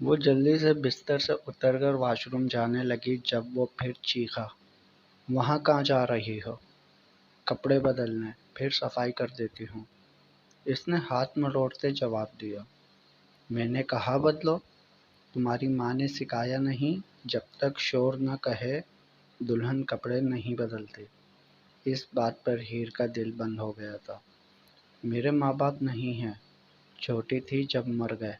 وہ جلدی سے بستر سے اتر کر واش روم جانے لگی جب وہ پھر چیخا، وہاں کہاں جا رہی ہو؟ کپڑے بدلنے، پھر صفائی کر دیتی ہوں، اس نے ہاتھ مروڑتے جواب دیا۔ میں نے کہا بدلو، تمہاری ماں نے سکھایا نہیں جب تک شور نہ کہے دلہن کپڑے نہیں بدلتی۔ اس بات پر ہیر کا دل بند ہو گیا تھا۔ میرے ماں باپ نہیں ہیں، چھوٹی تھی جب مر گئے۔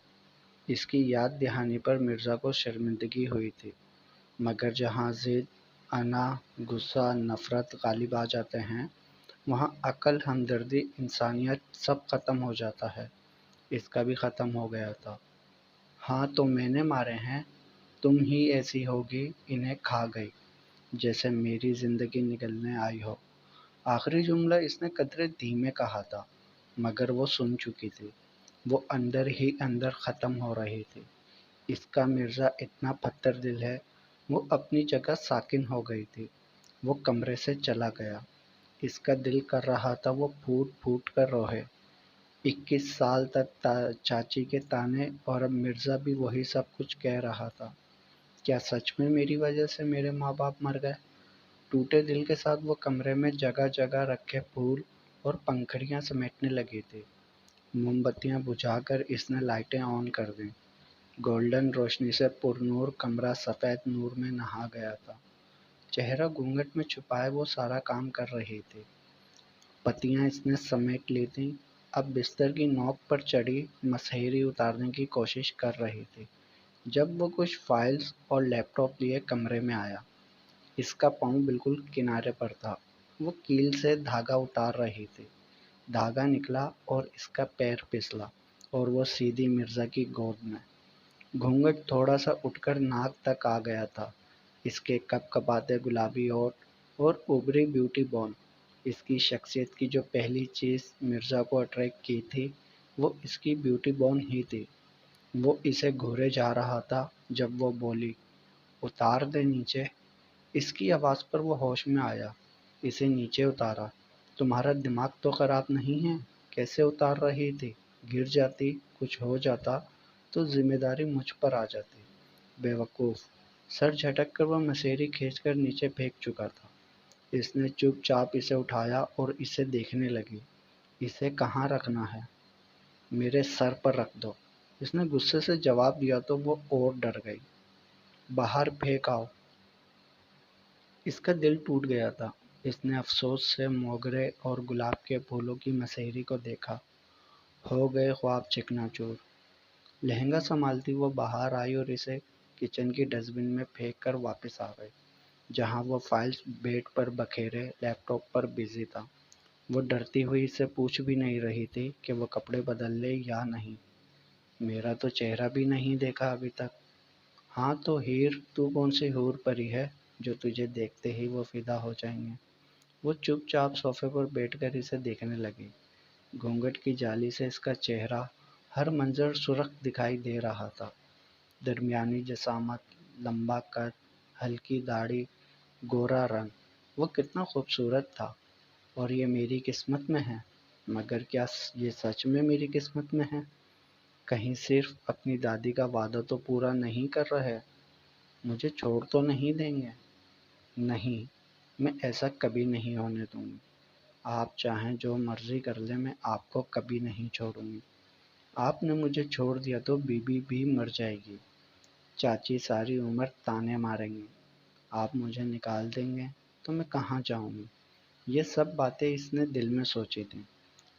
اس کی یاد دہانی پر مرزا کو شرمندگی ہوئی تھی، مگر جہاں ضد، انا، غصہ، نفرت غالب آ جاتے ہیں وہاں عقل، ہمدردی، انسانیت سب ختم ہو جاتا ہے۔ اس کا بھی ختم ہو گیا تھا۔ ہاں تو میں نے مارے ہیں، تم ہی ایسی ہوگی انہیں کھا گئی جیسے میری زندگی نگلنے آئی ہو۔ آخری جملہ اس نے قدرے دھیمے کہا تھا، مگر وہ سن چکی تھی۔ وہ اندر ہی اندر ختم ہو رہی تھی۔ اس کا مرزا اتنا پتھر دل ہے، وہ اپنی جگہ ساکن ہو گئی تھی۔ وہ کمرے سے چلا گیا۔ اس کا دل کر رہا تھا وہ پھوٹ پھوٹ کر روئے۔ 21 سال تک چاچی کے تانے، اور اب مرزا بھی وہی سب کچھ کہہ رہا تھا۔ کیا سچ میں میری وجہ سے میرے ماں باپ مر گئے؟ ٹوٹے دل کے ساتھ وہ کمرے میں جگہ جگہ رکھے پھول اور پنکھڑیاں سمیٹنے لگی تھی۔ موم بتیاں بجھا کر اس نے لائٹیں آن کر دیں۔ گولڈن روشنی سے پر نور کمرہ سفید نور میں نہا گیا تھا۔ چہرہ گھونگھٹ میں چھپائے وہ سارا کام کر رہی تھی۔ پتیاں اس نے سمیٹ لی تھیں، اب بستر کی نوک پر چڑھی مسہری اتارنے کی کوشش کر رہی تھی، جب وہ کچھ فائلز اور لیپ ٹاپ لیے کمرے میں آیا۔ اس کا پاؤں بالکل کنارے پر تھا۔ وہ کیل سے دھاگا اتار رہی تھی۔ دھاگا نکلا اور اس کا پیر پھسلا اور وہ سیدھی مرزا کی گود میں۔ گھونگھٹ تھوڑا سا اٹھ کر ناک تک آ گیا تھا۔ اس کے کپ کپاتے گلابی ہونٹ اور ابری بیوٹی بون، اس کی شخصیت کی جو پہلی چیز مرزا کو اٹریکٹ کی تھی وہ اس کی بیوٹی بون ہی تھی۔ وہ اسے گھورے جا رہا تھا جب وہ بولی، اتار دے نیچے۔ اس کی آواز پر وہ ہوش میں آیا۔ اسے نیچے اتارا۔ تمہارا دماغ تو خراب نہیں ہے؟ کیسے اتار رہی تھی؟ گر جاتی، کچھ ہو جاتا تو ذمہ داری مجھ پر آ جاتی۔ بے وقوف۔ سر جھٹک کر وہ مسہری کھینچ کر نیچے پھینک چکا تھا۔ اس نے چپ چاپ اسے اٹھایا اور اسے دیکھنے لگی۔ اسے کہاں رکھنا ہے؟ میرے سر پر رکھ دو۔ اس نے غصے سے جواب دیا تو وہ اور ڈر گئی۔ باہر پھینک آؤ۔ اس کا دل ٹوٹ گیا تھا۔ اس نے افسوس سے موگرے اور گلاب کے پھولوں کی مسہری کو دیکھا۔ ہو گئے خواب چکنا چور۔ لہنگا سنبھالتی وہ باہر آئی اور اسے کچن کی ڈسٹ بن میں پھینک کر واپس آ گئی، جہاں وہ فائلز بیڈ پر بکھیرے لیپ ٹاپ پر بزی تھا۔ وہ ڈرتی ہوئی اسے پوچھ بھی نہیں رہی تھی کہ وہ کپڑے بدل لے یا نہیں۔ میرا تو چہرہ بھی نہیں دیکھا ابھی تک۔ ہاں تو ہیر، تو کون سی حور پری ہے جو تجھے دیکھتے ہی وہ فدا ہو جائیں گے؟ وہ چپ چاپ صوفے پر بیٹھ کر اسے دیکھنے لگی۔ گھونگھٹ کی جالی سے اس کا چہرہ، ہر منظر سرخ دکھائی دے رہا تھا۔ درمیانی جسامت، لمبا قد، ہلکی داڑھی، گورا رنگ، وہ کتنا خوبصورت تھا۔ اور یہ میری قسمت میں ہے؟ مگر کیا یہ سچ میں میری قسمت میں ہے؟ کہیں صرف اپنی دادی کا وعدہ تو پورا نہیں کر رہے؟ مجھے چھوڑ تو نہیں دیں گے؟ نہیں، میں ایسا کبھی نہیں ہونے دوں گی۔ آپ چاہیں جو مرضی کر لیں، میں آپ کو کبھی نہیں چھوڑوں گی۔ آپ نے مجھے چھوڑ دیا تو بی بی بھی مر جائے گی، چاچی ساری عمر تانے ماریں گی، آپ مجھے نکال دیں گے تو میں کہاں جاؤں گی؟ یہ سب باتیں اس نے دل میں سوچی تھیں۔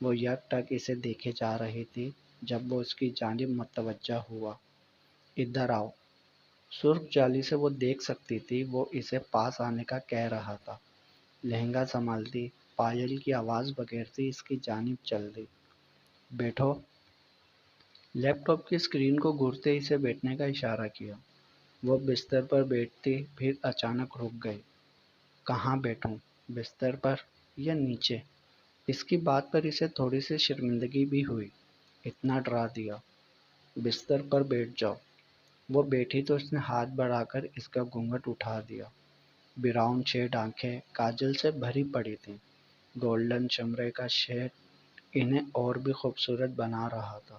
وہ یک ٹک اسے دیکھے جا رہی تھی جب وہ اس کی جانب متوجہ ہوا۔ ادھر آؤ۔ سرخ جالی سے وہ دیکھ سکتی تھی وہ اسے پاس آنے کا کہہ رہا تھا۔ لہنگا سنبھالتی، پائل کی آواز بگیرتی اس کی جانب چل دی۔ بیٹھو۔ لیپ ٹاپ کی اسکرین کو گھورتے اسے بیٹھنے کا اشارہ کیا۔ وہ بستر پر بیٹھتی، پھر اچانک رک گئی۔ کہاں بیٹھوں؟ بستر پر یا نیچے؟ اس کی بات پر اسے تھوڑی سی شرمندگی بھی ہوئی۔ اتنا ڈرا دیا۔ بستر پر بیٹھ جاؤ۔ وہ بیٹھی تو اس نے ہاتھ بڑھا کر اس کا گھونگھٹ اٹھا دیا۔ براؤن شیڈ آنکھیں کاجل سے بھری پڑی تھیں۔ گولڈن چمڑے کا شیڈ انہیں اور بھی خوبصورت بنا رہا تھا۔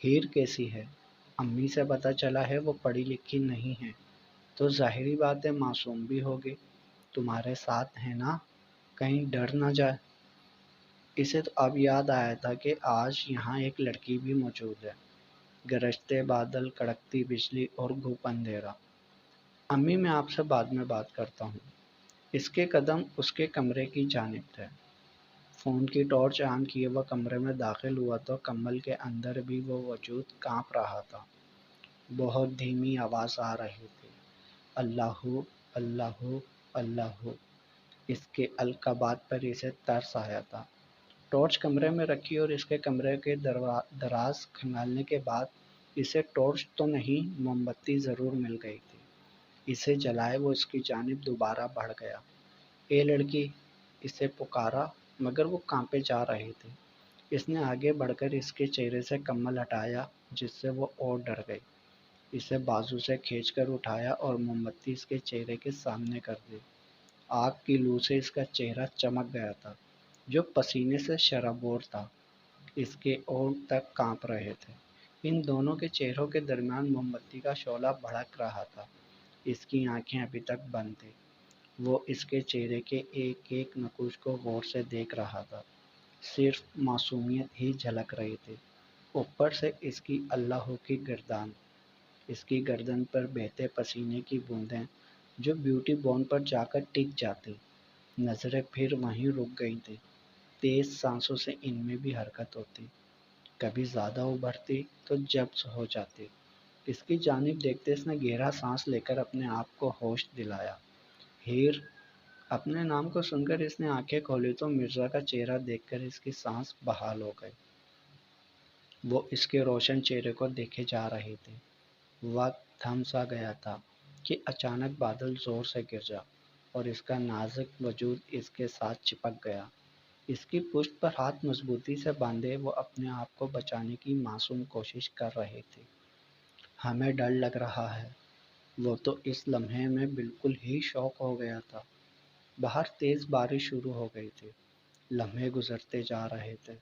ہیر کیسی ہے؟ امی سے پتہ چلا ہے وہ پڑھی لکھی نہیں ہے، تو ظاہری بات ہے معصوم بھی ہوگی۔ تمہارے ساتھ ہے نا، کہیں ڈر نہ جائے۔ اسے تو اب یاد آیا تھا کہ آج یہاں ایک لڑکی بھی موجود ہے۔ گرجتے بادل، کڑکتی بجلی اور گھوپ اندھیرا۔ امی میں آپ سے بعد میں بات کرتا ہوں۔ اس کے قدم اس کے کمرے کی جانب تھے۔ فون کی ٹارچ آن کیے وہ کمرے میں داخل ہوا تو کمبل کے اندر بھی وہ وجود کانپ رہا تھا۔ بہت دھیمی آواز آ رہی تھی، اللہ اللہ اللہ۔ اس کے القابات پر اسے ترس آیا تھا۔ ٹارچ کمرے میں رکھی اور اس کے کمرے کے دراز کھنگالنے کے بعد اسے ٹارچ تو نہیں، موم بتی ضرور مل گئی تھی۔ اسے جلائے وہ اس کی جانب دوبارہ بڑھ گیا۔ اے لڑکی، اسے پکارا، مگر وہ کانپے جا رہی تھی۔ اس نے آگے بڑھ کر اس کے چہرے سے کمبل ہٹایا، جس سے وہ اور ڈر گئی۔ اسے بازو سے کھینچ کر اٹھایا اور موم بتی اس کے چہرے کے سامنے کر دی۔ آگ کی لو سے اس کا چہرہ چمک گیا تھا، جو پسینے سے شرابور تھا۔ اس کے ہونٹ تک کانپ رہے تھے۔ ان دونوں کے چہروں کے درمیان موم بتی کا شعلہ بھڑک رہا تھا۔ اس کی آنکھیں ابھی تک بند تھیں۔ وہ اس کے چہرے کے ایک ایک نقوش کو غور سے دیکھ رہا تھا۔ صرف معصومیت ہی جھلک رہی تھی۔ اوپر سے اس کی اللہ کی گردان، اس کی گردن پر بہتے پسینے کی بوندیں جو بیوٹی بون پر جا کر ٹک جاتی۔ نظریں پھر وہیں رک گئی تھیں۔ تیز سانسوں سے ان میں بھی حرکت ہوتی، کبھی زیادہ ابھرتی تو جبس ہو جاتی۔ اس کی جانب دیکھتے اس نے گہرا سانس لے کر اپنے آپ کو ہوش دلایا۔ ہیر! اپنے نام کو سن کر اس نے آنکھیں کھولی تو مرزا کا چہرہ دیکھ کر اس کی سانس بحال ہو گئی۔ وہ اس کے روشن چہرے کو دیکھے جا رہی تھی۔ وقت تھم سا گیا تھا کہ اچانک بادل زور سے گرجا اور اس کا نازک وجود اس کے ساتھ چپک گیا۔ اس کی پشت پر ہاتھ مضبوطی سے باندھے وہ اپنے آپ کو بچانے کی معصوم کوشش کر رہی تھی۔ ہمیں ڈر لگ رہا ہے۔ وہ تو اس لمحے میں بالکل ہی شوک ہو گیا تھا۔ باہر تیز بارش شروع ہو گئی تھی۔ لمحے گزرتے جا رہے تھے۔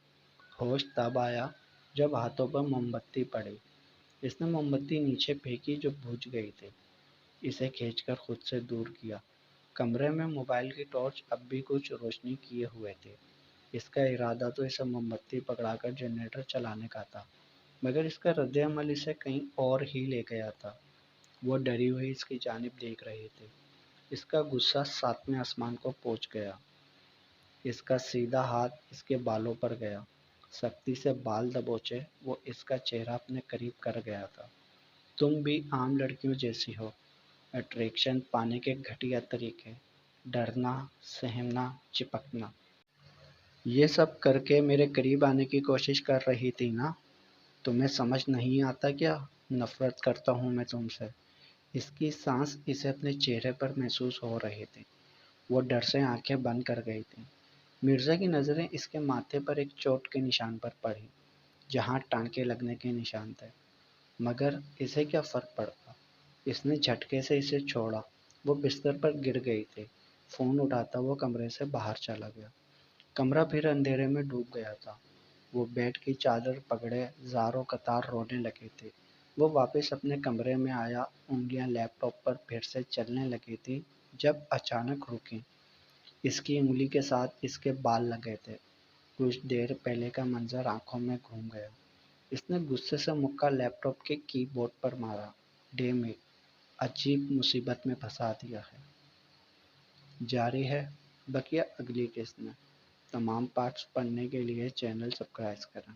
ہوش تب آیا جب ہاتھوں پر موم بتی پڑی۔ اس نے موم بتی نیچے پھینکی جو بجھ گئی تھی۔ اسے کھینچ کر خود سے دور کیا۔ کمرے میں موبائل کی ٹارچ اب بھی کچھ روشنی کیے ہوئے تھی۔ اس کا ارادہ تو اسے موم بتی پکڑا کر جنریٹر چلانے کا تھا، مگر اس کا رد عمل اسے کہیں اور ہی لے گیا تھا۔ وہ ڈری ہوئی اس کی جانب دیکھ رہی تھی۔ اس کا غصہ ساتویں آسمان کو پہنچ گیا۔ اس کا سیدھا ہاتھ اس کے بالوں پر گیا۔ سختی سے بال دبوچے وہ اس کا چہرہ اپنے قریب کر گیا تھا۔ تم بھی عام لڑکیوں جیسی ہو، اٹریکشن پانے کے گھٹیا طریقے، ڈرنا، سہمنا، چپکنا۔ یہ سب کر کے میرے قریب آنے کی کوشش کر رہی تھی نا؟ تمہیں سمجھ نہیں آتا کیا؟ نفرت کرتا ہوں میں تم سے۔ اس کی سانس اسے اپنے چہرے پر محسوس ہو رہی تھی۔ وہ ڈر سے آنکھیں بند کر گئی تھی۔ مرزا کی نظریں اس کے ماتھے پر ایک چوٹ کے نشان پر پڑی، جہاں ٹانکے لگنے کے نشان تھے، مگر اسے کیا فرق پڑتا؟ اس نے جھٹکے سے اسے چھوڑا۔ وہ بستر پر گر گئی تھی۔ فون اٹھاتا وہ کمرے سے باہر چلا گیا۔ کمرہ پھر اندھیرے میں ڈوب گیا تھا۔ وہ بیڈ کی چادر پکڑے زاروں قطار رونے لگی تھی۔ وہ واپس اپنے کمرے میں آیا، انگلیاں لیپ ٹاپ پر پھر سے چلنے لگی تھی جب اچانک رکیں۔ اس کی انگلی کے ساتھ اس کے بال لگے تھے۔ کچھ دیر پہلے کا منظر آنکھوں میں گھوم گیا۔ اس نے غصے سے مکہ لیپ ٹاپ کے کی بورڈ پر مارا۔ Damn it! عجیب مصیبت میں پھنسا دیا ہے۔ جاری ہے بقیہ اگلی قسط میں۔ تمام پارٹس پڑھنے کے لیے چینل سبسکرائب کریں۔